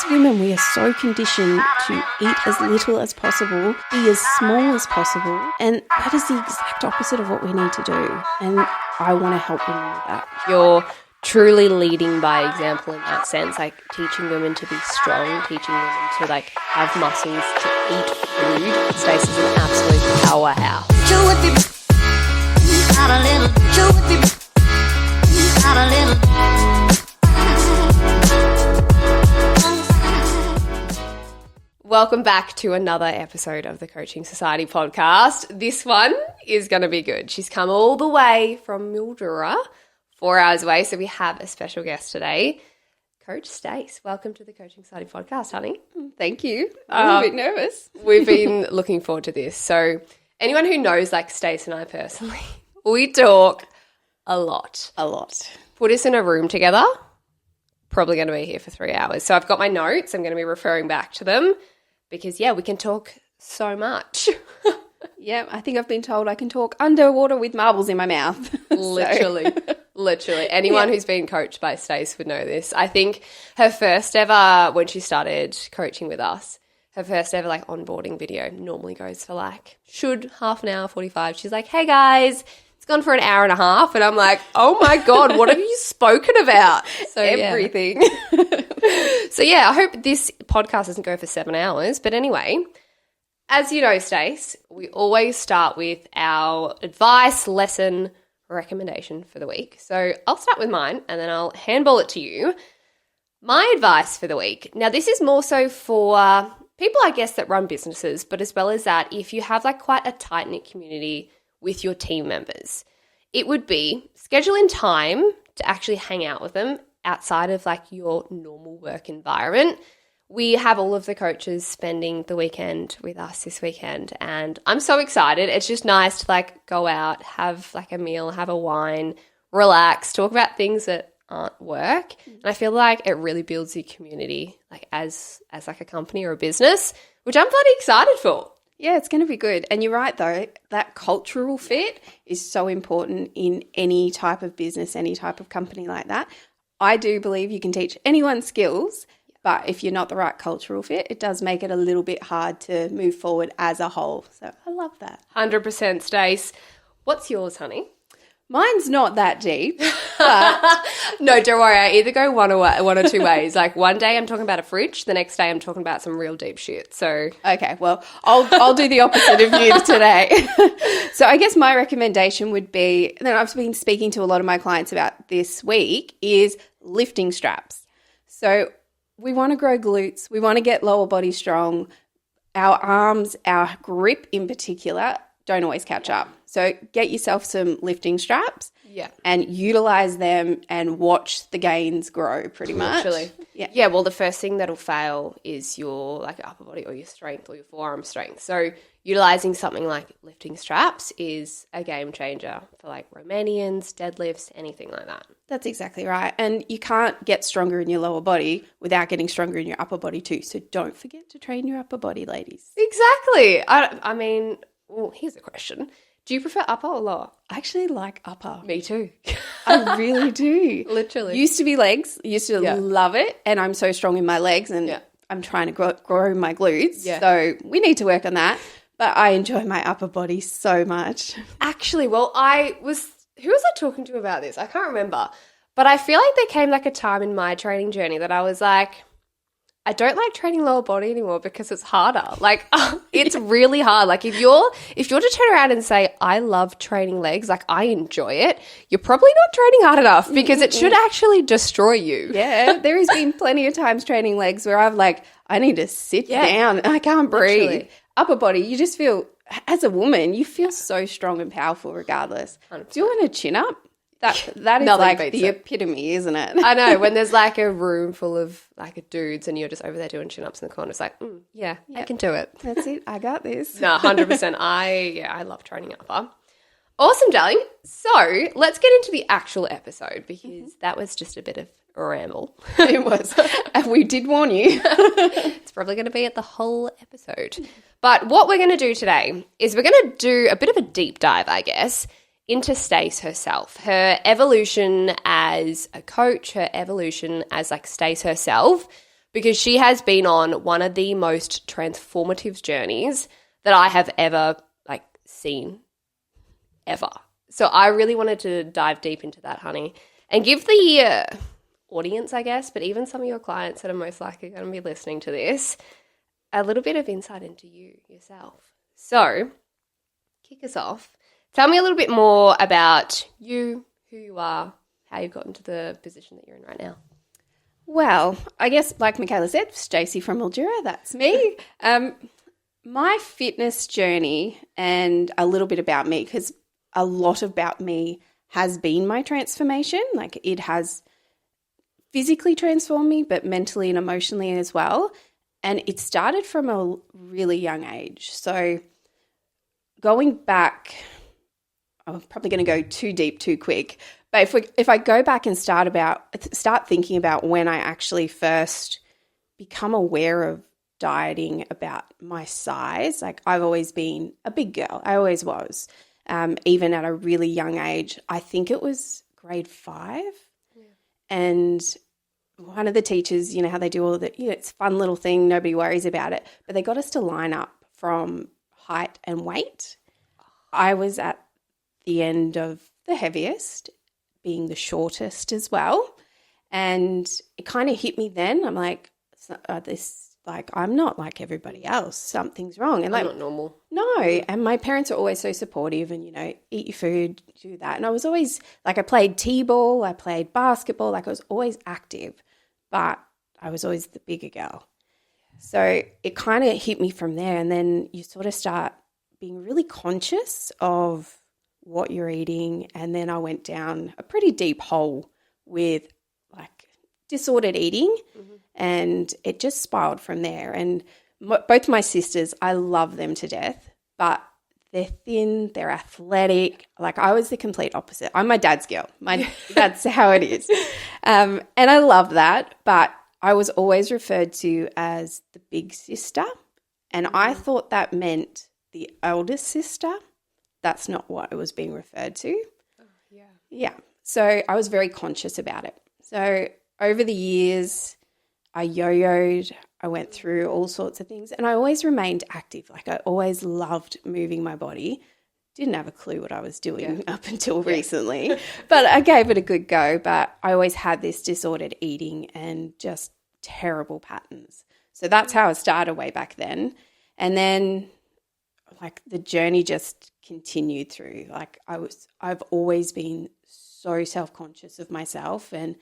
women, we are so conditioned to eat as little as possible, be as small as possible, and that is the exact opposite of what we need to do. And I want to help women with that. You're truly leading by example in that sense, like teaching women to be strong, teaching women to like have muscles, to eat food. Stacey's an absolute powerhouse. Welcome back to another episode of the Coaching Society podcast. This one is going to be good. She's come all the way from Mildura, 4 hours away, so we have a special guest today. Coach Stace, welcome to the Coaching Society podcast, honey. Thank you. I'm a bit nervous. We've been looking forward to this. So anyone who knows like Stace and I personally, we talk a lot. A lot. Put us in a room together, probably going to be here for 3 hours. So I've got my notes. I'm going to be referring back to them because, yeah, we can talk so much. Yeah, I think I've been told I can talk underwater with marbles in my mouth. Literally. Literally. Anyone who's been coached by Stace would know this. I think her first ever, when she started coaching with us, her first ever like onboarding video normally goes for like, half an hour, 45. She's like, hey guys, it's gone for an hour and a half. And I'm like, oh my God, what have you spoken about? So everything. So yeah, I hope this podcast doesn't go for 7 hours. But anyway, as you know, Stace, we always start with our advice, lesson, recommendation for the week. So I'll start with mine and then I'll handball it to you. My advice for the week. Now, this is more so for people, I guess, that run businesses, but as well as that, if you have like quite a tight-knit community with your team members, it would be scheduling time to actually hang out with them outside of like your normal work environment. We have all of the coaches spending the weekend with us this weekend and I'm so excited. It's just nice to like go out, have like a meal, have a wine, relax, talk about things that aren't work. And I feel like it really builds your community like as like a company or a business, which I'm bloody excited for. Yeah, it's going to be good. And you're right, though, that cultural fit is so important in any type of business, any type of company like that. I do believe you can teach anyone skills, but if you're not the right cultural fit, it does make it a little bit hard to move forward as a whole. So I love that. 100% Stace. What's yours, honey? Mine's not that deep. But no, don't worry. I either go one or two ways. Like one day I'm talking about a fridge. The next day I'm talking about some real deep shit. So okay, well, I'll do the opposite of you today. So I guess my recommendation would be, that I've been speaking to a lot of my clients about this week, is lifting straps. So we want to grow glutes. We want to get lower body strong. Our arms, our grip in particular, don't always catch up. So get yourself some lifting straps and utilize them and watch the gains grow pretty much. Literally. Yeah, well, the first thing that'll fail is your like upper body or your strength or your forearm strength. So utilizing something like lifting straps is a game changer for like Romanians, deadlifts, anything like that. That's exactly right. And you can't get stronger in your lower body without getting stronger in your upper body too. So don't forget to train your upper body, ladies. Exactly. I mean, well, here's a question. Do you prefer upper or lower? I actually like upper. Me too. I really do. Literally. Used to be legs. Used to love it. And I'm so strong in my legs and I'm trying to grow my glutes. Yeah. So we need to work on that. But I enjoy my upper body so much. Actually, well, who was I talking to about this? I can't remember. But I feel like there came like a time in my training journey that I was like, I don't like training lower body anymore because it's harder. Like it's really hard. Like if you're to turn around and say, I love training legs, like I enjoy it, you're probably not training hard enough because it should actually destroy you. Yeah. There has been plenty of times training legs where I've like, I need to sit down. I can't breathe. Literally. Upper body, you just feel, as a woman, you feel so strong and powerful regardless. 100%. Do you want a chin up? That is like the epitome, isn't it? I know. When there's like a room full of like dudes and you're just over there doing chin-ups in the corner, it's like, I can do it. That's it. I got this. No, 100%. I love training upper. Awesome, darling. So let's get into the actual episode because that was just a bit of a ramble. It was. And we did warn you. It's probably going to be at the whole episode. But what we're going to do today is we're going to do a bit of a deep dive, I guess, into Stace herself, her evolution as a coach, her evolution as like Stace herself because she has been on one of the most transformative journeys that I have ever seen ever. So I really wanted to dive deep into that, honey, and give the audience, I guess, but even some of your clients that are most likely going to be listening to this, a little bit of insight into you yourself. So, kick us off. Tell me a little bit more about you, who you are, how you've gotten to the position that you're in right now. Well, I guess like Michaela said, Stacey from Mildura, that's me. My fitness journey and a little bit about me, because a lot about me has been my transformation. Like it has physically transformed me, but mentally and emotionally as well. And it started from a really young age. So going back, I'm probably going to go too deep too quick. But if I go back and start thinking about when I actually first become aware of dieting, about my size, like I've always been a big girl. I always was. Even at a really young age, I think it was grade 5. Yeah. And one of the teachers, you know how they do all of the, it's a fun little thing, nobody worries about it, but they got us to line up from height and weight. I was at the end of the heaviest, being the shortest as well. And it kind of hit me then. I'm like, I'm not like everybody else. Something's wrong. And I'm not normal. No. And my parents are always so supportive and, eat your food, do that. And I was always I played t-ball, I played basketball, I was always active, but I was always the bigger girl. So it kind of hit me from there. And then you sort of start being really conscious of what you're eating. And then I went down a pretty deep hole with disordered eating, and it just spiraled from there. And both my sisters, I love them to death, but they're thin, they're athletic. I was the complete opposite. I'm my dad's girl. That's how it is. And I love that, but I was always referred to as the big sister, and I thought that meant the eldest sister. That's not what it was being referred to. Oh, yeah. Yeah. So I was very conscious about it. So over the years, I yo-yoed, I went through all sorts of things, and I always remained active. I always loved moving my body. Didn't have a clue what I was doing up until recently, but I gave it a good go. But I always had this disordered eating and just terrible patterns. So that's how it started way back then. And then the journey just continued through. I've always been so self-conscious of myself, and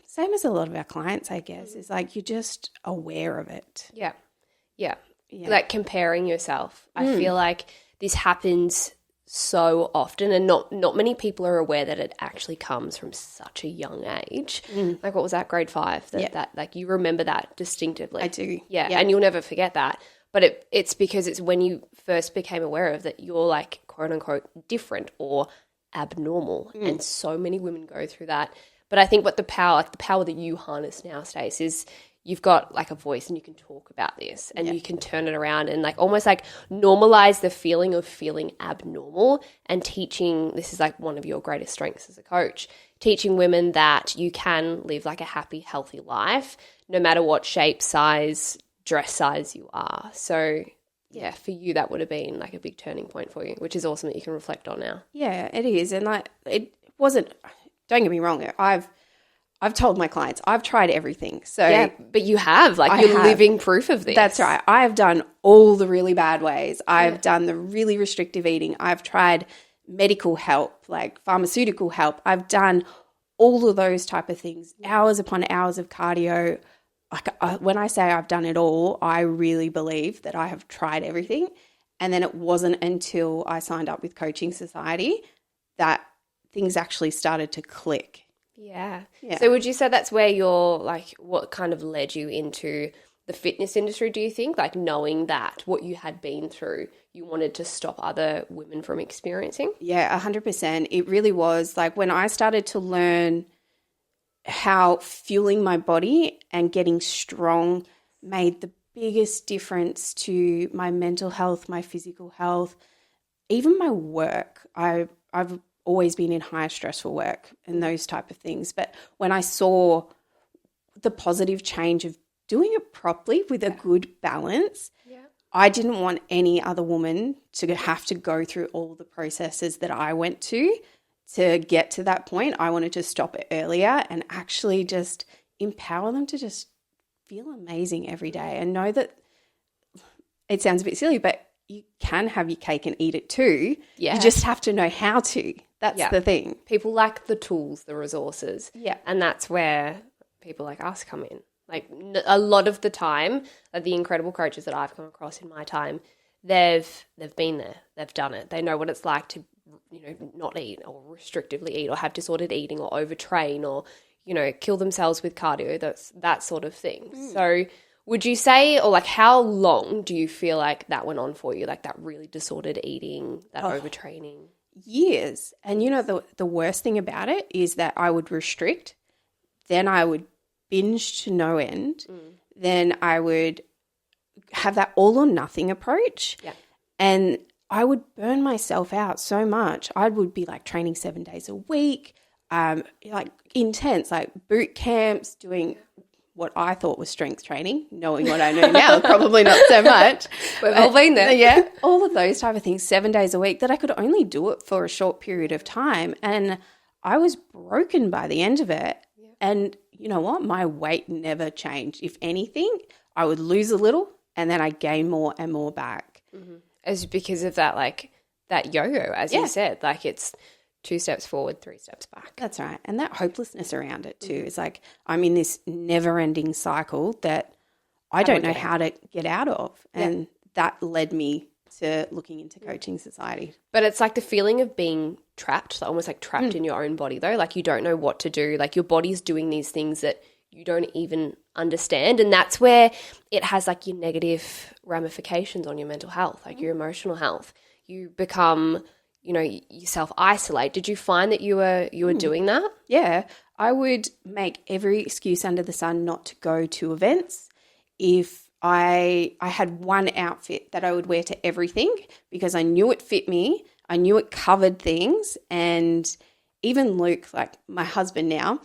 same as a lot of our clients, I guess, is you're just aware of it. Yeah. Yeah. Comparing yourself. I feel like this happens so often, and not many people are aware that it actually comes from such a young age. What was that, grade 5? That you remember that distinctively. I do. Yeah. And you'll never forget that. But it's because it's when you first became aware of that you're quote unquote different or abnormal. And so many women go through that. But I think what the power that you harness now, Stace, is you've got a voice and you can talk about this and you can turn it around and almost normalize the feeling of feeling abnormal, and teaching, this is one of your greatest strengths as a coach, teaching women that you can live a happy, healthy life no matter what shape, size, dress size you are. So yeah, for you that would have been a big turning point for you, which is awesome that you can reflect on now. Yeah, it is. And it wasn't, don't get me wrong, I've told my clients I've tried everything. So yeah, but you have you're living proof of this. That's right. I have done all the really bad ways. I've done the really restrictive eating. I've tried medical help, pharmaceutical help. I've done all of those type of things, hours upon hours of cardio. When I say I've done it all, I really believe that I have tried everything. And then it wasn't until I signed up with Coaching Society that things actually started to click. Yeah. So would you say that's where you're what kind of led you into the fitness industry, do you think? Knowing that what you had been through, you wanted to stop other women from experiencing? Yeah, 100%. It really was. When I started to learn how fueling my body and getting strong made the biggest difference to my mental health, my physical health, even my work. I've always been in high stressful work and those type of things. But when I saw the positive change of doing it properly with a good balance. Yeah. I didn't want any other woman to have to go through all the processes that I went to get to that point. I wanted to stop it earlier and actually just empower them to just feel amazing every day and know that it sounds a bit silly, but you can have your cake and eat it too. Yeah. You just have to know how to. That's the thing. People lack the tools, the resources. Yeah. And that's where people like us come in. Like a lot of the time, the incredible coaches that I've come across in my time, they've been there. They've done it. They know what it's like to, not eat or restrictively eat or have disordered eating or overtrain or, kill themselves with cardio, that sort of thing. So would you say, or like how long do you feel like that went on for you, like that really disordered eating, that overtraining? Years. And the worst thing about it is that I would restrict, then I would binge to no end, then I would have that all or nothing approach. Yeah. And I would burn myself out so much. I would be like training 7 days a week, like intense, like boot camps, doing what I thought was strength training, knowing what I know now, probably not so much. We've all been there. Yeah, all of those type of things, 7 days a week, that I could only do it for a short period of time. And I was broken by the end of it. Yeah. And you know what? My weight never changed. If anything, I would lose a little and then I gain more and more back. Mm-hmm. It's because of that, like that yo-yo, as you said, like it's 2 steps forward, 3 steps back. That's right. And that hopelessness around it too. It's like I'm in this never-ending cycle that I don't know how to get out of. And that led me to looking into Coaching Society. But it's like the feeling of being trapped, almost like trapped in your own body though. Like you don't know what to do. Like your body's doing these things that you don't even understand. And that's where it has like your negative ramifications on your mental health, like your emotional health. You become, you self-isolate. Did you find that you were doing that? Yeah. I would make every excuse under the sun not to go to events. If I had one outfit that I would wear to everything because I knew it fit me, I knew it covered things, and even Luke, like my husband now,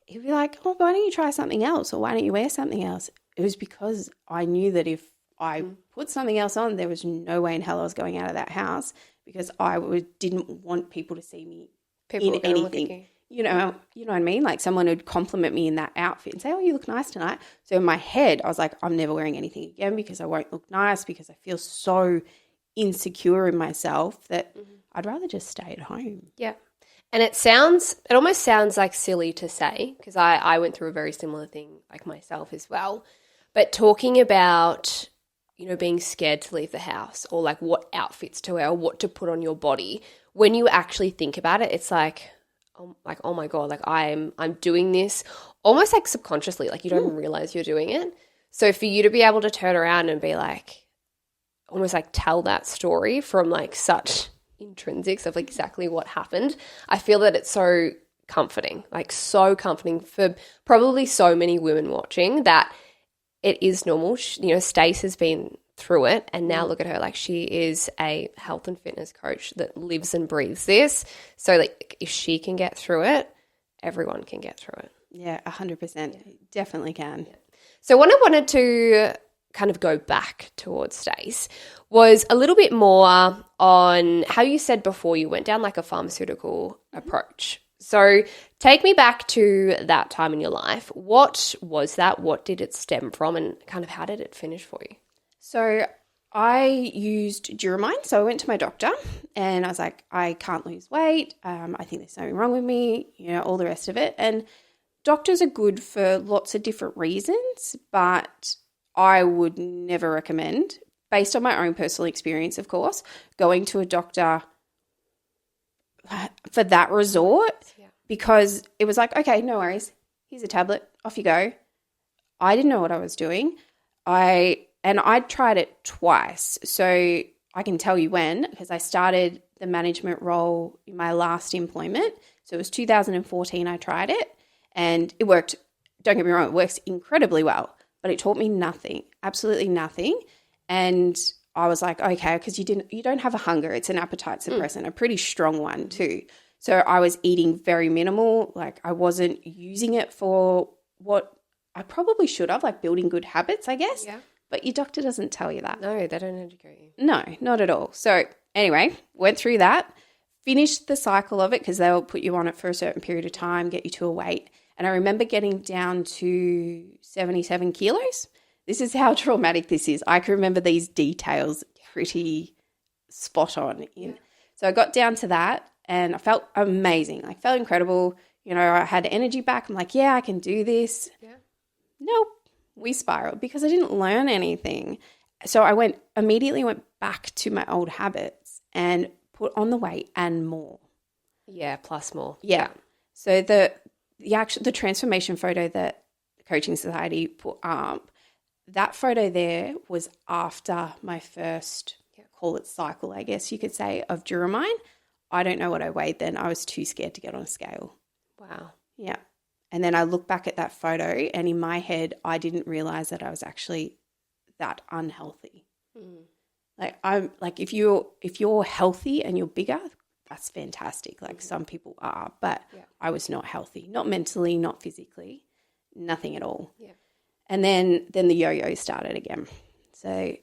he'd be like, oh, why don't you try something else, or why don't you wear something else? It was because I knew that if I put something else on, there was no way in hell I was going out of that house because didn't want people to see me in anything. You know what I mean? Like someone would compliment me in that outfit and say, oh, you look nice tonight. So in my head, I was like, I'm never wearing anything again because I won't look nice, because I feel so insecure in myself that I'd rather just stay at home. Yeah. And it almost sounds like silly to say, because I went through a very similar thing like myself as well. But talking about, being scared to leave the house, or like what outfits to wear or what to put on your body, when you actually think about it, it's like, oh my God, like I'm doing this almost like subconsciously, like you don't even realize you're doing it. So for you to be able to turn around and be like, almost like tell that story from like such intrinsics of like exactly what happened, I feel that it's so comforting for probably so many women watching, that it is normal. Stace has been through it, and now look at her, like she is a health and fitness coach that lives and breathes this. So like if she can get through it, everyone can get through it. Yeah, 100%. Definitely can. Yeah. So what I wanted to kind of go back towards, Stace, was a little bit more on how you said before you went down like a pharmaceutical approach. So take me back to that time in your life. What was that? What did it stem from, and kind of how did it finish for you? So I used Duromine. So I went to my doctor and I was like, I can't lose weight. I think there's something wrong with me, all the rest of it. And doctors are good for lots of different reasons, but I would never recommend, based on my own personal experience, of course, going to a doctor for that resort, because it was like, okay, no worries. Here's a tablet. Off you go. I didn't know what I was doing. I tried it twice. So I can tell you when, because I started the management role in my last employment. So it was 2014 I tried it, and it worked. Don't get me wrong, it works incredibly well, but it taught me nothing, absolutely nothing. And I was like, okay, because you don't have a hunger. It's an appetite suppressant, a pretty strong one too. So I was eating very minimal. Like I wasn't using it for what I probably should have, like building good habits, I guess. Yeah. But your doctor doesn't tell you that. No, they don't educate you. No, not at all. So anyway, went through that, finished the cycle of it because they'll put you on it for a certain period of time, get you to a weight. And I remember getting down to 77 kilos. This is how traumatic this is. I can remember these details pretty spot on. So I got down to that and I felt amazing. I felt incredible. You know, I had energy back. I'm like, yeah, I can do this. Yeah. Nope. We spiraled because I didn't learn anything. So I immediately went back to my old habits and put on the weight and more. Yeah, plus more. Yeah. So the transformation photo that the Coaching Society put up, that photo there was after my first, call it cycle, I guess you could say, of Duromine. I don't know what I weighed then. I was too scared to get on a scale. Wow. Yeah. And then I look back at that photo and in my head, I didn't realize that I was actually that unhealthy. Like I'm like, if you're healthy and you're bigger, that's fantastic. Like some people are, but I was not healthy, not mentally, not physically, nothing at all. Yeah. And then the yo-yo started again. So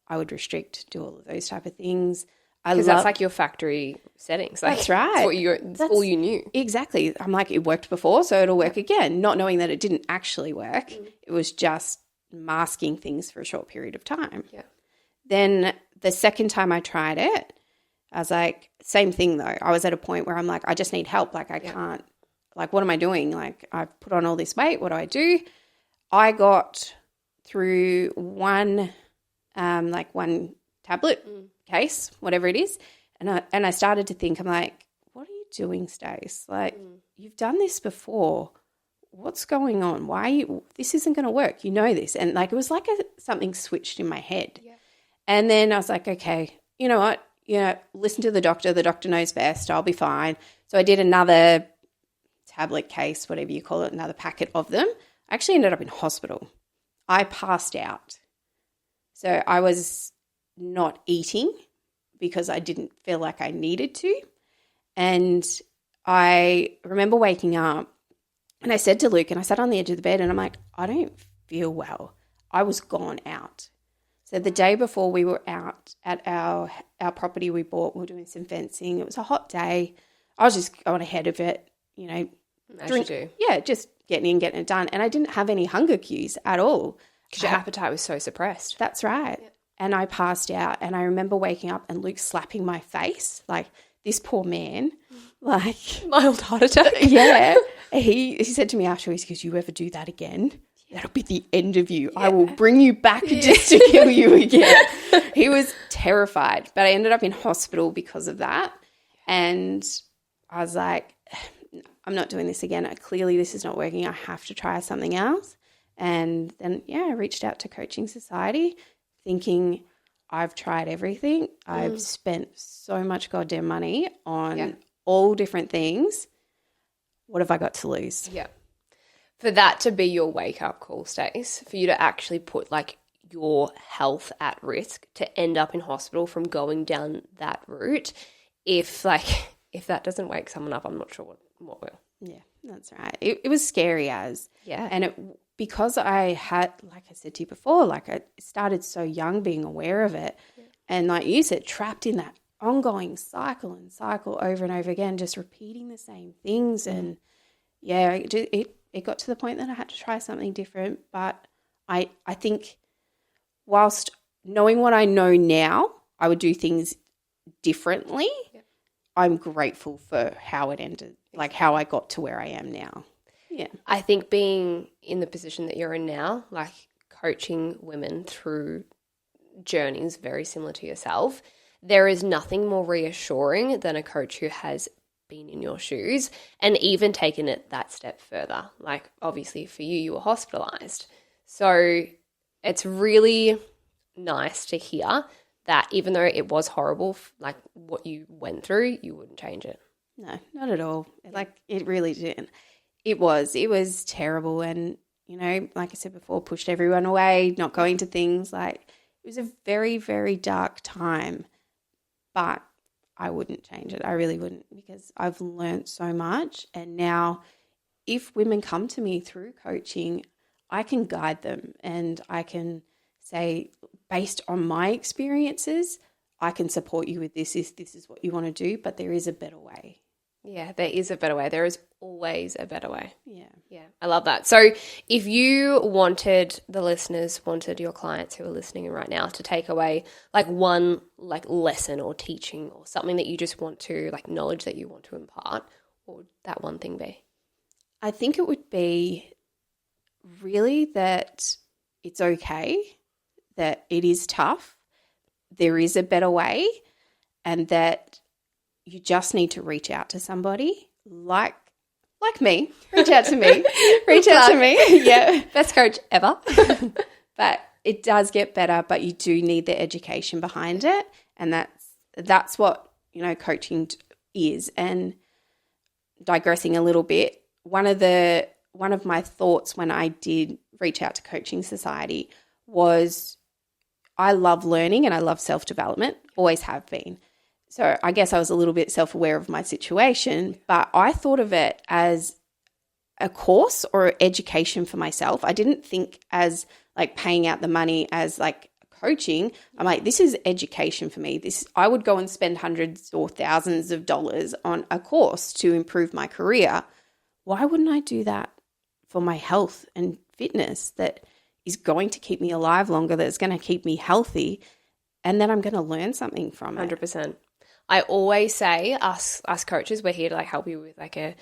I would restrict, do all of those type of things. Because that's like your factory settings. Like, that's right. That's all you knew. Exactly. I'm like, it worked before, so it'll work again. Not knowing that it didn't actually work. It was just masking things for a short period of time. Yeah. Then the second time I tried it, I was like, same thing though. I was at a point where I'm like, I just need help. Like I can't, like, what am I doing? Like I've put on all this weight. What do I do? I got through one tablet case, whatever it is. And I started to think, I'm like, what are you doing, Stace? Like, you've done this before. What's going on? This isn't going to work. You know this. And like, it was like something switched in my head. Yeah. And then I was like, okay, you know what? Listen to the doctor. The doctor knows best. I'll be fine. So I did another tablet case, whatever you call it, another packet of them. I actually ended up in hospital. I passed out. So I was not eating because I didn't feel like I needed to. And I remember waking up and I said to Luke, and I sat on the edge of the bed and I'm like, I don't feel well. I was gone out. So the day before we were out at our property we bought, we were doing some fencing. It was a hot day. I was just going ahead of it, As you do. Yeah, just getting it done. And I didn't have any hunger cues at all. Because your appetite was so suppressed. That's right. Yeah. And I passed out and I remember waking up and Luke slapping my face, like this poor man, like mild heart attack. Yeah. He said to me afterwards, he goes, you ever do that again? That'll be the end of you. I will bring you back just to kill you again. He was terrified, but I ended up in hospital because of that. And I was like, I'm not doing this again. Clearly this is not working. I have to try something else. And then, I reached out to Coaching Society thinking I've tried everything. I've spent so much goddamn money on all different things. What have I got to lose? Yeah. For that to be your wake-up call, Stace, for you to actually put, like, your health at risk to end up in hospital from going down that route, if that doesn't wake someone up, I'm not sure what will. Yeah, that's right. It was scary as. Yeah. And because I had, like I said to you before, like I started so young being aware of it. Yeah. And like you said, trapped in that ongoing cycle over and over again, just repeating the same things. And it got to the point that I had to try something different. But I think whilst knowing what I know now, I would do things differently. Yeah. I'm grateful for how it ended, like how I got to where I am now. Yeah. I think being in the position that you're in now, like coaching women through journeys very similar to yourself, there is nothing more reassuring than a coach who has been in your shoes and even taken it that step further. Like obviously for you were hospitalised. So it's really nice to hear that even though it was horrible, like what you went through, you wouldn't change it. No, not at all. Like it really didn't. It was terrible. And, like I said before, pushed everyone away, not going to things. Like it was a very, very dark time, but I wouldn't change it. I really wouldn't, because I've learned so much. And now if women come to me through coaching, I can guide them and I can say, based on my experiences, I can support you with this if this is what you want to do, but there is a better way. Yeah, there is a better way. There is always a better way. Yeah. Yeah, I love that. So if you wanted, the listeners wanted your clients who are listening right now to take away like one like lesson or teaching or something that you just want to, like knowledge that you want to impart, what would that one thing be? I think it would be really that it's okay, that it is tough, there is a better way, and that you just need to reach out to somebody like me. Reach out to me. Reach out to me. Yeah. Best coach ever. But it does get better, but you do need the education behind it. And that's what, coaching is. And digressing a little bit, one of my thoughts when I did reach out to Coaching Society was I love learning and I love self-development, always have been. So I guess I was a little bit self-aware of my situation, but I thought of it as a course or education for myself. I didn't think as like paying out the money as like coaching. I'm like, this is education for me. I would go and spend hundreds or thousands of dollars on a course to improve my career. Why wouldn't I do that for my health and fitness that is going to keep me alive longer, that's going to keep me healthy, and then I'm going to learn something from it? 100%. I always say us coaches, we're here to like help you with like a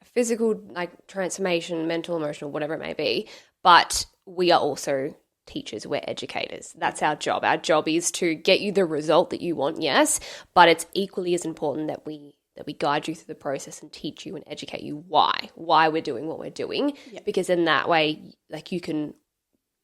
physical like transformation, mental, emotional, whatever it may be. But we are also teachers. We're educators. That's our job. Our job is to get you the result that you want, yes, but it's equally as important that we guide you through the process and teach you and educate you why we're doing what we're doing. Yep. Because in that way, like you can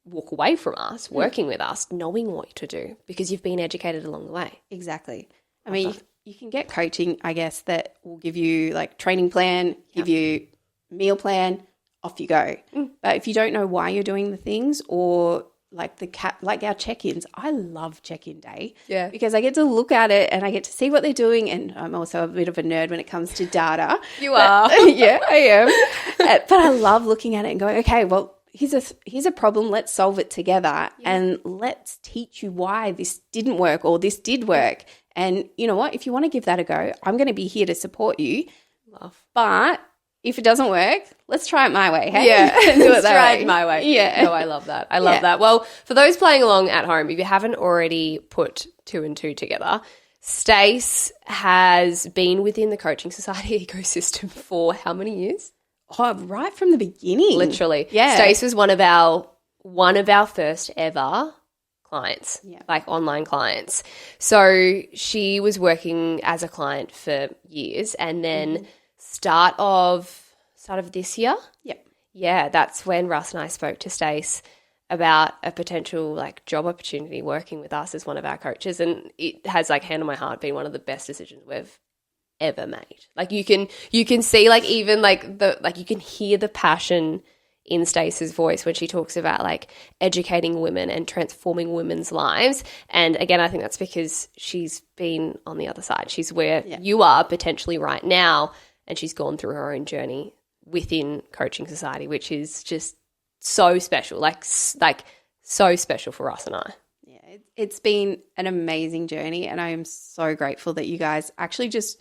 walk away from us, working with us, knowing what to do because you've been educated along the way. Exactly. I mean, you can get coaching, I guess, that will give you like training plan, give you meal plan, off you go. But if you don't know why you're doing the things, or like like our check-ins, I love check-in day because I get to look at it and I get to see what they're doing. And I'm also a bit of a nerd when it comes to data. You are. Yeah, I am. But I love looking at it and going, okay, well, here's a problem. Let's solve it together and let's teach you why this didn't work or this did work. And you know what? If you want to give that a go, I'm going to be here to support you. Love. But if it doesn't work, let's try it my way. Hey? Yeah, do it let's try it my way. Yeah. No, I love that. I love that. Well, for those playing along at home, if you haven't already put 2 and 2 together, Stace has been within the Coaching Society ecosystem for how many years? Oh, right from the beginning. Literally. Yeah. Stace was one of our first ever clients, like online clients. So she was working as a client for years, and then start of this year. Yep. Yeah, that's when Russ and I spoke to Stace about a potential like job opportunity working with us as one of our coaches, and it has like hand on my heart been one of the best decisions we've ever made. Like you can see like even like you can hear the passion in Stacey's voice when she talks about like educating women and transforming women's lives. And again, I think that's because she's been on the other side. She's where you are potentially right now, and she's gone through her own journey within Coaching Society, which is just so special, like so special for Russ and I. Yeah, it's been an amazing journey, and I am so grateful that you guys actually just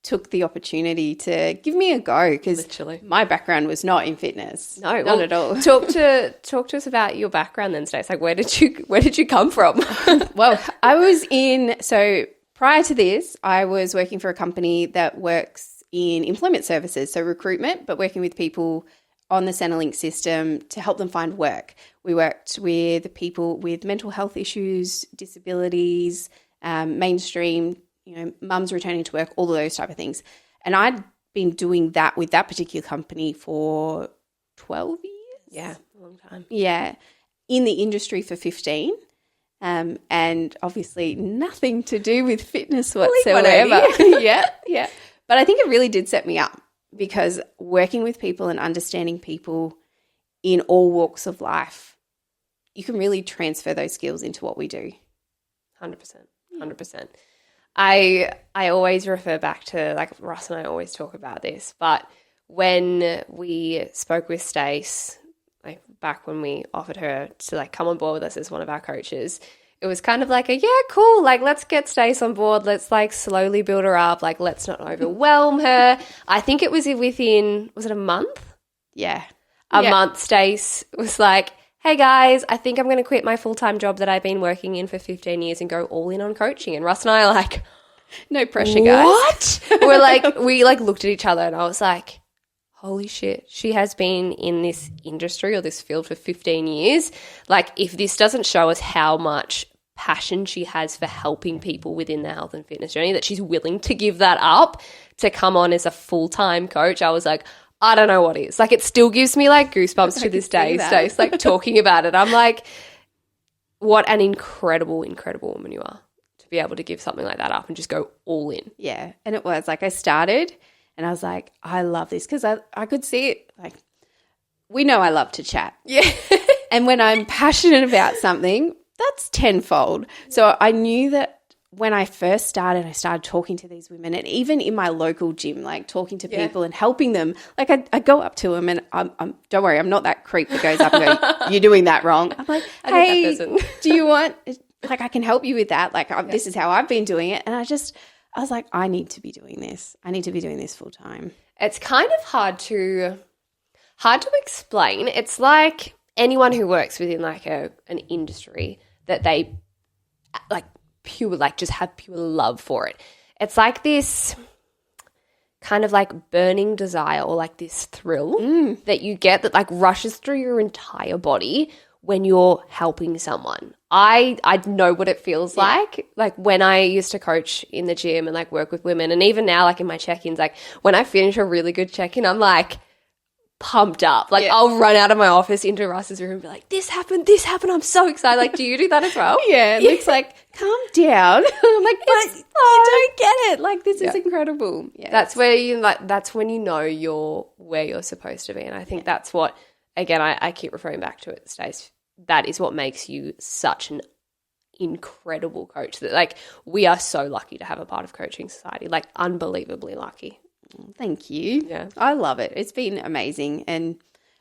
took the opportunity to give me a go, because my background was not in fitness. No, not at all. Talk to us about your background then, Stacey. Like where did you come from? Well, so prior to this, I was working for a company that works in employment services, so recruitment, but working with people on the Centrelink system to help them find work. We worked with people with mental health issues, disabilities, mainstream, mums returning to work, all of those type of things. And I'd been doing that with that particular company for 12 years. Yeah, a long time. Yeah, in the industry for 15. And obviously nothing to do with fitness whatsoever. Yeah. But I think it really did set me up, because working with people and understanding people in all walks of life, you can really transfer those skills into what we do. 100%. I always refer back to, like Russ and I always talk about this, but when we spoke with Stace like back when we offered her to like come on board with us as one of our coaches, it was kind of like a, yeah, cool, like let's get Stace on board. Let's like slowly build her up. Like let's not overwhelm her. I think it was within, was it a month? Yeah. A month, Stace was like, hey guys, I think I'm going to quit my full-time job that I've been working in for 15 years and go all in on coaching. And Russ and I are like, no pressure, guys. What? We're like, we like looked at each other and I was like, holy shit, she has been in this industry or this field for 15 years. Like if this doesn't show us how much passion she has for helping people within the health and fitness journey, that she's willing to give that up to come on as a full-time coach, I was like, I don't know what is. Like it still gives me like goosebumps to this day, Stace, like talking about it. I'm like, what an incredible, incredible woman you are to be able to give something like that up and just go all in. Yeah. And it was like I started and I was like, I love this because I could see it. Like we know I love to chat. Yeah. And when I'm passionate about something, that's tenfold. So I knew that when I first started, I started talking to these women, and even in my local gym, like talking to people and helping them. Like I go up to them and I'm don't worry, I'm not that creep that goes up and goes, you're doing that wrong. I'm like, hey, do you want, like I can help you with that. Like this is how I've been doing it. And I was like, I need to be doing this. I need to be doing this full time. It's kind of hard to explain. It's like anyone who works within like an industry that they like pure, like just have pure love for it. It's like this kind of like burning desire or like this thrill that you get that like rushes through your entire body when you're helping someone. I know what it feels like when I used to coach in the gym and like work with women, and even now like in my check-ins, like when I finish a really good check-in, I'm like pumped up. Like I'll run out of my office into Russ's room and be like, this happened, I'm so excited. Like, do you do that as well? Yeah. Luke's like, calm down. I'm like, but you don't get it. Like, this is incredible. Yeah. That's where you like, that's when you know you're where you're supposed to be. And I think that's what, again, I keep referring back to it, Stace, that is what makes you such an incredible coach. That like we are so lucky to have a part of Coaching Society, like unbelievably lucky. Thank you. Yeah. I love it. It's been amazing and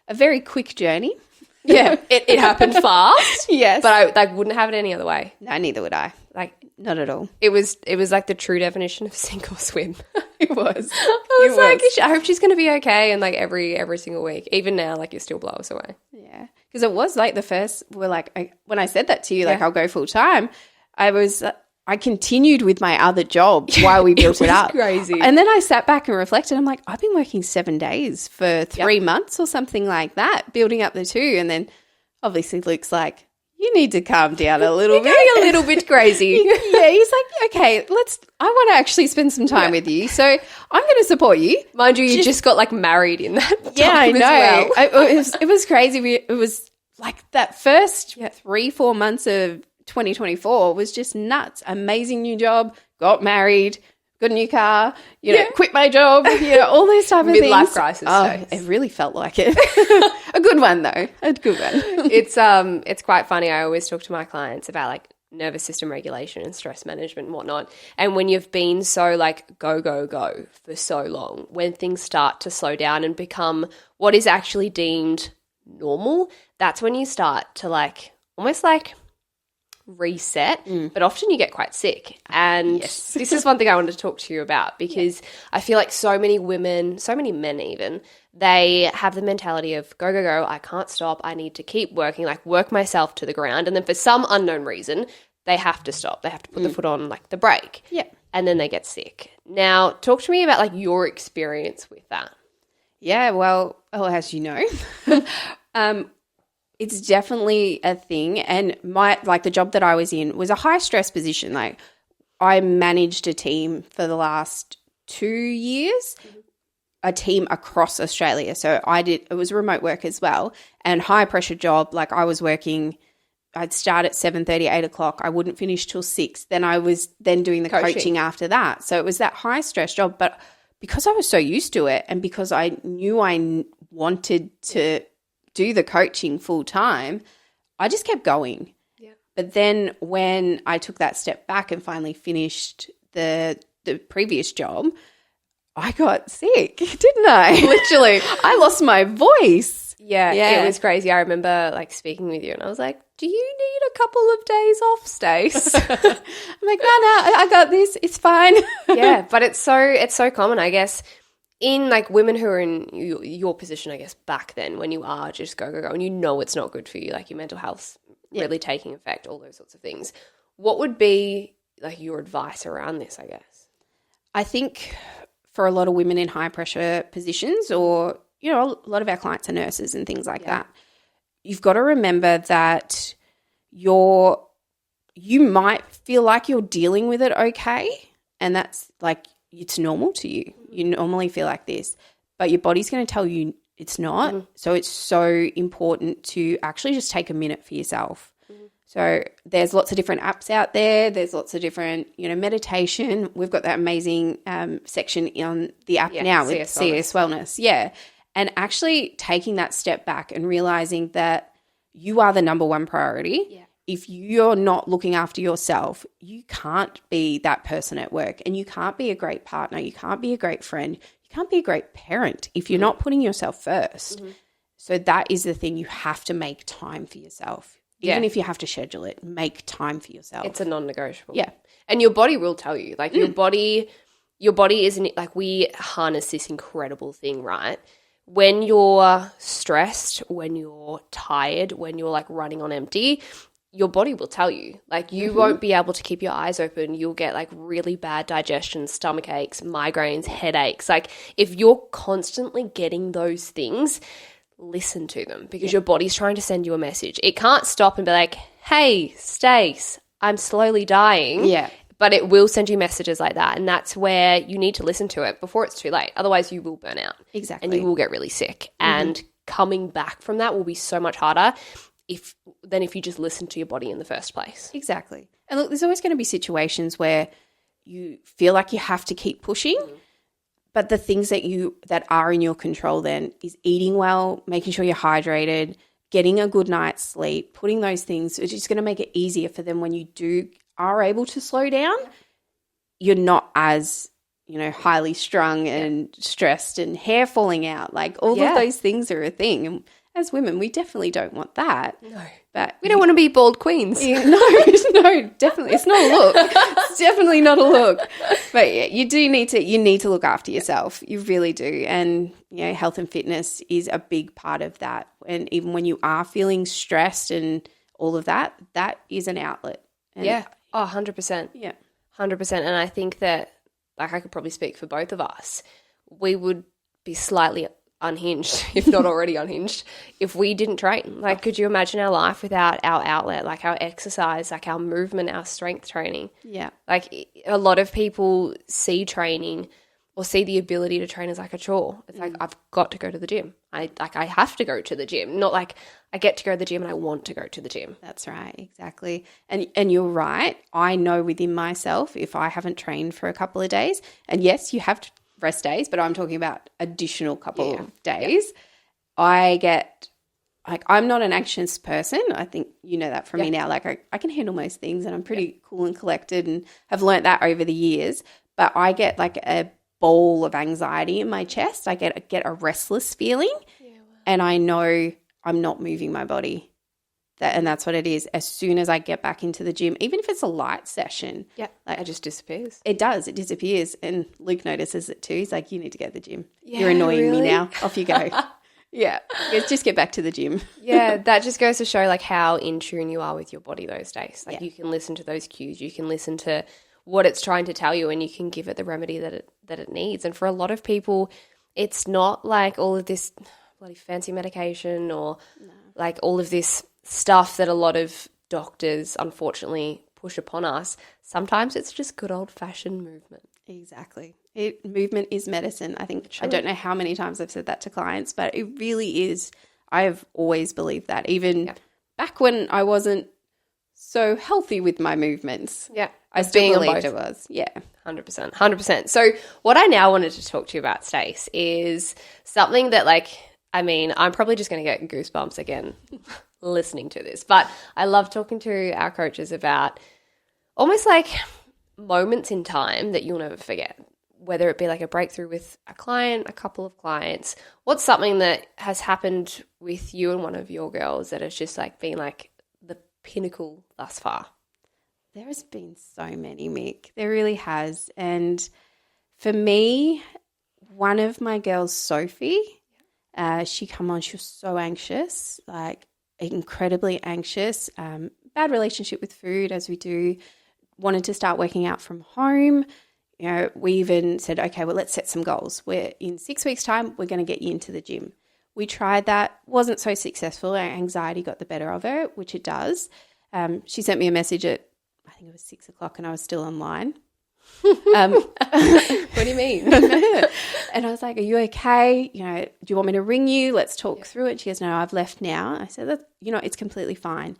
a very quick journey. Yeah. It happened fast. Yes. But I wouldn't have it any other way. No, neither would I. Like not at all. It was like the true definition of sink or swim. It was. I was like, I hope she's going to be okay. And like every single week, even now, like you still blow us away. Yeah. Because it was like the first, we're like, when I said that to you, like I'll go full time, I continued with my other job while we built it up. Crazy. And then I sat back and reflected. I'm like, I've been working 7 days for 3 months or something like that, building up the two. And then obviously Luke's like, you need to calm down a little bit. You're getting a little bit crazy. Yeah, he's like, okay, I want to actually spend some time with you. So I'm going to support you. Mind you, you just got like married in that I time know. as well. It was crazy. It was like that first 3-4 months of 2024 was just nuts. Amazing new job, got married, got a new car, you know, quit my job, all those type of things. Midlife crisis. It really felt like it. A good one though. A good one. It's quite funny. I always talk to my clients about like nervous system regulation and stress management and whatnot. And when you've been so like go, go, go for so long, when things start to slow down and become what is actually deemed normal, that's when you start to like almost like reset, but often you get quite sick. And this is one thing I wanted to talk to you about because I feel like so many women, so many men even, they have the mentality of go, go, go, I can't stop, I need to keep working, like work myself to the ground. And then for some unknown reason, they have to stop. They have to put the foot on like the brake. Yeah. And then they get sick. Now, talk to me about like your experience with that. Yeah, well, as you know, it's definitely a thing. And the job that I was in was a high stress position. Like I managed a team for the last 2 years, a team across Australia. So it was remote work as well, and high pressure job. Like I was working, I'd start at 7:30, 8 o'clock. I wouldn't finish till 6. Then I was doing the coaching after that. So it was that high stress job. But because I was so used to it and because I knew I wanted to do the coaching full time, I just kept going. Yeah. But then when I took that step back and finally finished the previous job, I got sick, didn't I? Literally. I lost my voice. Yeah, it was crazy. I remember like speaking with you and I was like, do you need a couple of days off, Stace? I'm like, no, I got this. It's fine. Yeah, but it's so common, I guess, in like women who are in your position, I guess, back then when you are just go, and you know it's not good for you, like your mental health's really taking effect, all those sorts of things. What would be like your advice around this, I guess? I think for a lot of women in high pressure positions, or, you know, a lot of our clients are nurses and things like that, you've got to remember that you might feel like you're dealing with it okay, and that's like it's normal to you. You normally feel like this, but your body's going to tell you it's not. Mm-hmm. So it's so important to actually just take a minute for yourself. Mm-hmm. So there's lots of different apps out there. There's lots of different, you know, meditation. We've got that amazing section on the app now with CS Wellness. Yeah. And actually taking that step back and realizing that you are the number one priority. Yeah. If you're not looking after yourself, you can't be that person at work, and you can't be a great partner. You can't be a great friend. You can't be a great parent if you're not putting yourself first. Mm-hmm. So that is the thing. You have to make time for yourself. Even if you have to schedule it, make time for yourself. It's a non-negotiable. Yeah. And your body will tell you. Like your body isn't, like we harness this incredible thing, right? When you're stressed, when you're tired, when you're like running on empty, your body will tell you. Like you won't be able to keep your eyes open. You'll get like really bad digestion, stomach aches, migraines, headaches. Like if you're constantly getting those things, listen to them, because your body's trying to send you a message. It can't stop and be like, hey, Stace, I'm slowly dying. Yeah. But it will send you messages like that. And that's where you need to listen to it before it's too late. Otherwise you will burn out. Exactly. And you will get really sick. And coming back from that will be so much harder than if you just listen to your body in the first place. Exactly. And look, there's always going to be situations where you feel like you have to keep pushing. But the things that are in your control then is eating well, making sure you're hydrated, getting a good night's sleep, putting those things. It's just going to make it easier for them when you are able to slow down. You're not as, you know, highly strung and stressed and hair falling out. Like all of those things are a thing. And as women, we definitely don't want that. No. But we don't want to be bald queens. No, definitely. It's not a look. It's definitely not a look. But yeah, you need to look after yourself. You really do. And, you know, health and fitness is a big part of that. And even when you are feeling stressed and all of that, that is an outlet. And 100%. Yeah. 100%. And I think that, like, I could probably speak for both of us, we would be slightly unhinged, if not already unhinged, if we didn't train. Like, could you imagine our life without our outlet, like our exercise, like our movement, our strength training? Yeah. Like a lot of people see training or see the ability to train as like a chore. It's like, I've got to go to the gym. I have to go to the gym, not like I get to go to the gym and I want to go to the gym. That's right, exactly. And you're right. I know within myself, if I haven't trained for a couple of days, and yes, you have to rest days, but I'm talking about additional couple of days. I get, like, I'm not an anxious person. I think you know that from me now. Like I can handle most things and I'm pretty cool and collected and have learnt that over the years. But I get like a ball of anxiety in my chest. I get a restless feeling and I know I'm not moving my body. And that's what it is. As soon as I get back into the gym, even if it's a light session. Yeah, like, it just disappears. It does. It disappears. And Luke notices it too. He's like, you need to go to the gym. Yeah, you're annoying me now. Off you go. Yeah. Just get back to the gym. Yeah, that just goes to show like how in tune you are with your body those days. Like you can listen to those cues. You can listen to what it's trying to tell you and you can give it the remedy that it needs. And for a lot of people, it's not like all of this bloody fancy medication or like all of this stuff that a lot of doctors unfortunately push upon us. Sometimes it's just good old-fashioned movement. Exactly. Movement is medicine. I think I don't know how many times I've said that to clients, but it really is. I've always believed that, even back when I wasn't so healthy with my movements. Yeah. I still believed it was. Yeah. 100%. 100%. So what I now wanted to talk to you about, Stace, is something that, like, I mean, I'm probably just going to get goosebumps again listening to this, but I love talking to our coaches about almost like moments in time that you'll never forget whether it be like a breakthrough with a client, a couple of clients, what's something that has happened with you and one of your girls that has just like been like the pinnacle thus far? There has been so many, Mik. There really has. And for me, one of my girls, Sophie, she come on, she was so anxious, like incredibly anxious, bad relationship with food as we do, wanted to start working out from home. You know, we even said, okay, well, let's set some goals. We're in 6 weeks' time, we're going to get you into the gym. We tried that, wasn't so successful. Our anxiety got the better of her, which it does. She sent me a message at, I think it was 6 o'clock, and I was still online. What do you mean? And I was like, are you okay? You know, do you want me to ring you? Let's talk through it. She goes, no, I've left now. I said, it's completely fine.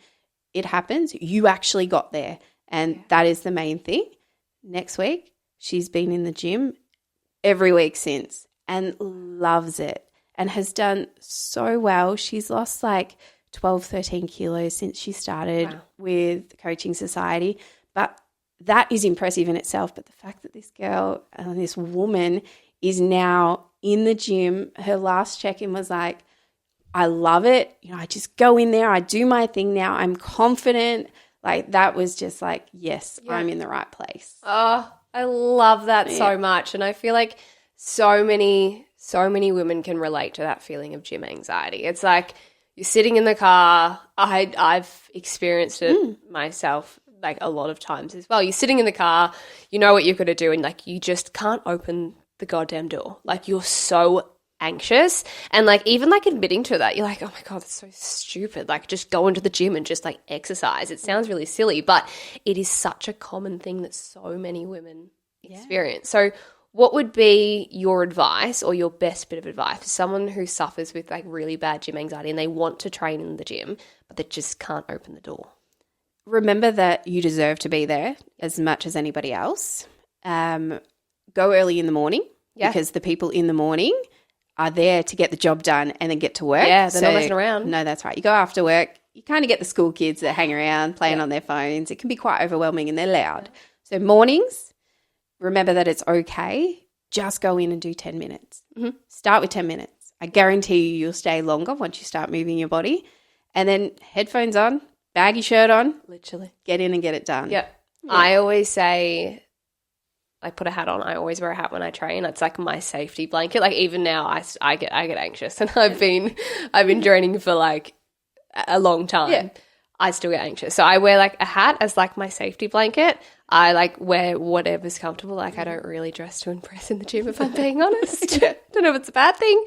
It happens. You actually got there. And that is the main thing. Next week, she's been in the gym every week since and loves it and has done so well. She's lost like 12, 13 kilos since she started with Coaching Society. But that is impressive in itself. But the fact that this girl, this woman is now in the gym, her last check-in was like, I love it. You know, I just go in there, I do my thing now. I'm confident. Like that was just like, yes, I'm in the right place. Oh, I love that so much. And I feel like so many women can relate to that feeling of gym anxiety. It's like you're sitting in the car. I've experienced it myself like a lot of times as well. You're sitting in the car, you know what you're going to do, and like you just can't open the goddamn door. Like you're so anxious, and like even like admitting to that, you're like, oh my God, that's so stupid. Like just go into the gym and just like exercise. It sounds really silly, but it is such a common thing that so many women experience. So what would be your advice or your best bit of advice for someone who suffers with like really bad gym anxiety and they want to train in the gym, but they just can't open the door? Remember that you deserve to be there as much as anybody else. Go early in the morning because the people in the morning are there to get the job done and then get to work. Yeah, they're not messing around. No, that's right. You go after work, you kind of get the school kids that hang around playing on their phones. It can be quite overwhelming and they're loud. So mornings, remember that it's okay. Just go in and do 10 minutes. Mm-hmm. Start with 10 minutes. I guarantee you you'll stay longer once you start moving your body. And then headphones on, baggy shirt on. Literally. Get in and get it done. Yeah. I always say, I put a hat on. I always wear a hat when I train. It's like my safety blanket. Like even now I get anxious, and I've been training for like a long time. Yeah. I still get anxious. So I wear like a hat as like my safety blanket. I like wear whatever's comfortable. Like I don't really dress to impress in the gym, if I'm being honest. Don't know if it's a bad thing.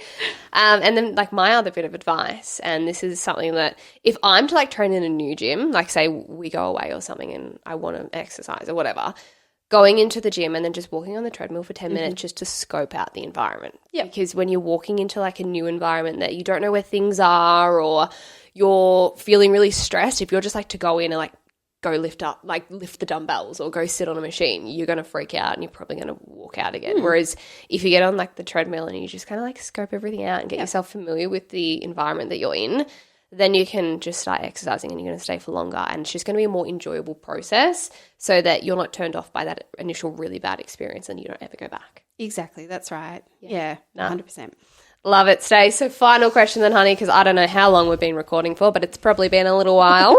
And then like my other bit of advice, and this is something that if I'm to like train in a new gym, like say we go away or something and I want to exercise or whatever, going into the gym and then just walking on the treadmill for 10 minutes just to scope out the environment. Yeah. Because when you're walking into like a new environment that you don't know where things are, or you're feeling really stressed, if you're just like to go in and like go lift the dumbbells or go sit on a machine, you're going to freak out and you're probably going to walk out again. Whereas if you get on like the treadmill and you just kind of like scope everything out and get yourself familiar with the environment that you're in, then you can just start exercising and you're going to stay for longer, and it's just going to be a more enjoyable process so that you're not turned off by that initial really bad experience and you don't ever go back. Exactly. That's right. Yeah, 100%. Love it, Stacey. So final question then, honey, because I don't know how long we've been recording for, but it's probably been a little while.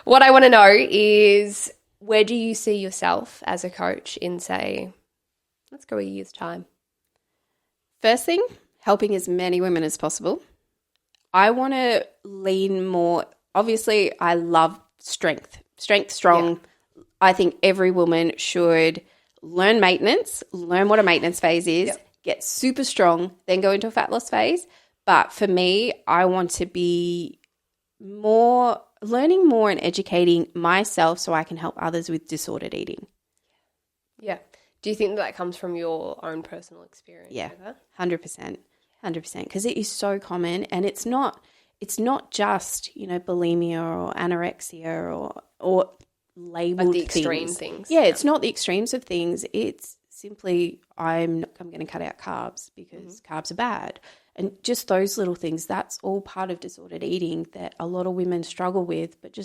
What I want to know is, where do you see yourself as a coach in, say, let's go a year's time? First thing, helping as many women as possible. I want to lean more. Obviously, I love strength, strong. Yeah. I think every woman should learn maintenance, learn what a maintenance phase is, get super strong, then go into a fat loss phase. But for me, I want to be learning more and educating myself so I can help others with disordered eating. Yeah. Do you think that comes from your own personal experience? Yeah, 100%. 100%, because it is so common, and it's not just, bulimia or anorexia or labeled like the extreme things. Yeah, it's not the extremes of things. It's simply I'm going to cut out carbs because carbs are bad, and just those little things. That's all part of disordered eating that a lot of women struggle with, but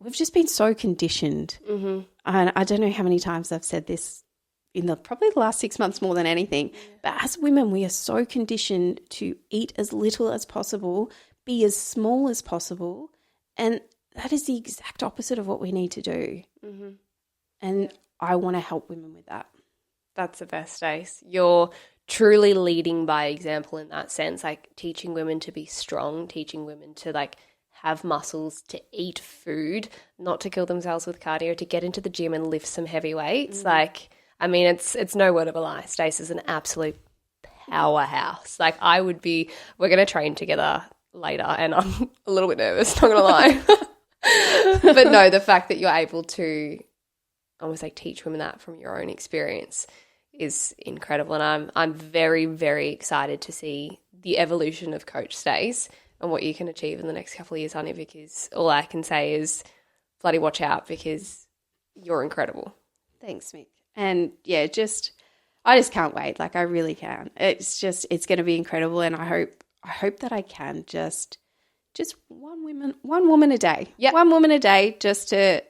we've just been so conditioned. And I don't know how many times I've said this probably the last 6 months more than anything. But as women, we are so conditioned to eat as little as possible, be as small as possible, and that is the exact opposite of what we need to do. Mm-hmm. And I want to help women with that. That's the best, Stace. You're truly leading by example in that sense, like teaching women to be strong, teaching women to like have muscles, to eat food, not to kill themselves with cardio, to get into the gym and lift some heavy weights. Like, I mean, it's no word of a lie. Stace is an absolute powerhouse. Like we're going to train together later and I'm a little bit nervous, not going to lie. But no, the fact that you're able to almost like teach women that from your own experience is incredible. And I'm very, very excited to see the evolution of Coach Stace and what you can achieve in the next couple of years, honey, because all I can say is bloody watch out because you're incredible. Thanks, Mik. And yeah, I just can't wait. Like I really can. It's going to be incredible. And I hope that I can just one woman a day. Yeah. One woman a day just to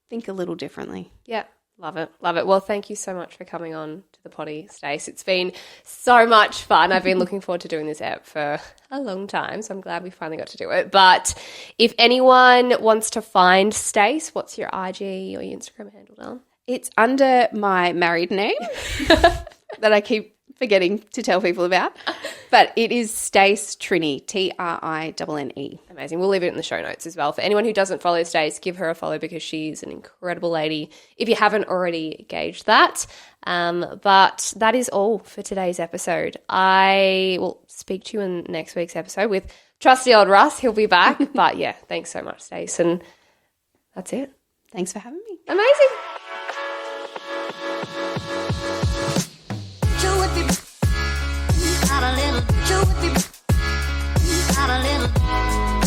think a little differently. Yeah. Love it. Love it. Well, thank you so much for coming on to the potty, Stace. It's been so much fun. I've been looking forward to doing this app for a long time, so I'm glad we finally got to do it. But if anyone wants to find Stace, what's your IG or your Instagram handle down? It's under my married name that I keep forgetting to tell people about. But it is Stacey Trinne, Trinne. Amazing. We'll leave it in the show notes as well. For anyone who doesn't follow Stace, give her a follow because she's an incredible lady if you haven't already gauged that. But that is all for today's episode. I will speak to you in next week's episode with trusty old Russ. He'll be back. But yeah, thanks so much, Stace. And that's it. Thanks for having me. Amazing. Not a little.